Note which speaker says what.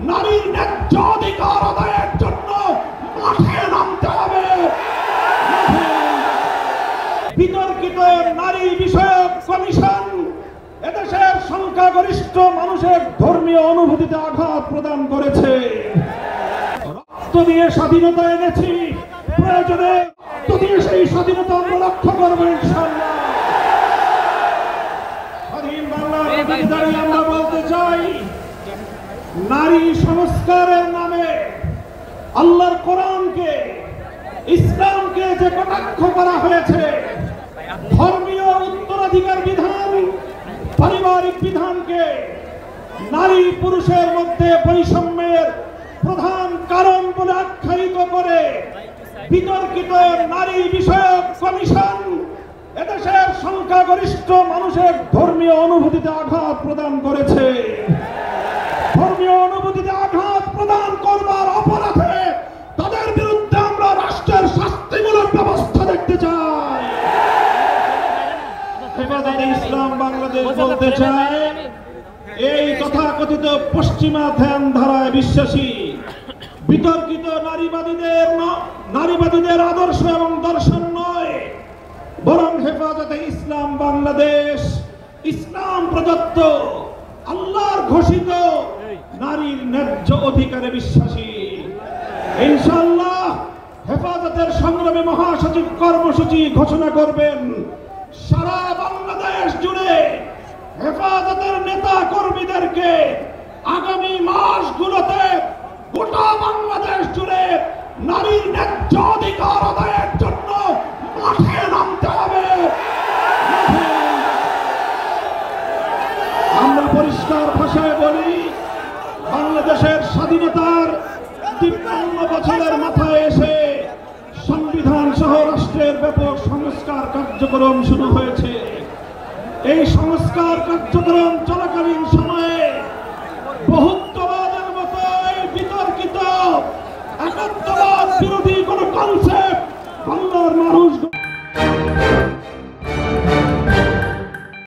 Speaker 1: নারীর ন্যায্য অধিকার আদায়ের জন্য মাঠে নামতে হবে। বিতর্কিত নারী বিষয়ক কমিশন এদেশের সংখ্যাগরিষ্ঠ মানুষের ধর্মীয় অনুভূতিতে আঘাত প্রদান করেছে। রক্ত দিয়ে স্বাধীনতা এনেছি, প্রয়োজনে রক্ত দিয়ে সেই স্বাধীনতা আমরা রক্ষা করবো ইনশাআল্লাহ। স্বাধীন বাংলার প্রতিনিধি আমরা বলতে চাই, নারী সংস্কারের নামে আল্লাহর কোরআনকে, ইসলামকে যে কটাক্ষ করা হয়েছে, ধর্মীয় উত্তরাধিকার বিধান, পারিবারিক বিধানকে নারী পুরুষের মধ্যে বৈষম্যের প্রধান কারণ বলে আখ্যায়িত করে বিতর্কিত নারী বিষয়ক কমিশন এদেশের সংখ্যাগরিষ্ঠ মানুষের ধর্মীয় অনুভূতিতে আঘাত প্রদান করেছে। ধর্মীয় অনুভূতিতে আঘাত প্রদান করবার অপরাধে তাদের বিরুদ্ধে আমরা রাষ্ট্রের শাস্তিমূলক ব্যবস্থা দেখতে চাই। হেফাজতে ইসলাম বাংলাদেশ বলতে চায়, এই তথাকথিত পশ্চিমা ধ্যান ধারায় বিশ্বাসী বিতর্কিত নারীবাদীদের আদর্শ এবং দর্শন নয়, বরং হেফাজতে ইসলাম বাংলাদেশ ইসলাম প্রদত্ত আল্লাহর ঘোষিত নারীর ন্যায্য অধিকারে বিশ্বাসী। ইনশাআল্লাহ হেফাজতের সংগ্রামী মহাসচিব কর্মসূচি ঘোষণা করবেন। সারা বাংলাদেশ জুড়ে হেফাজতের নেতা কর্মীদেরকে আগামী মাসগুলোতে গোটা বাংলাদেশ জুড়ে নারীর ন্যায্য অধিকার আদায়ের জন্য মাঠে নামতে হবে। আমরা পরিষ্কার ভাষায় বলি, বাংলাদেশের স্বাধীনতার ৫৩ বছরের মাথায় এসে সংবিধান সহ রাষ্ট্রের ব্যাপক সংস্কার কার্যক্রম শুরু হয়েছে। এই সংস্কার কার্যক্রম চলাকালীন সময়ে বহুত্ববাদের মতো এই বিতর্কিত একাত্মবাদ বিরোধী কোন কনসেপ্ট বাংলার মানুষ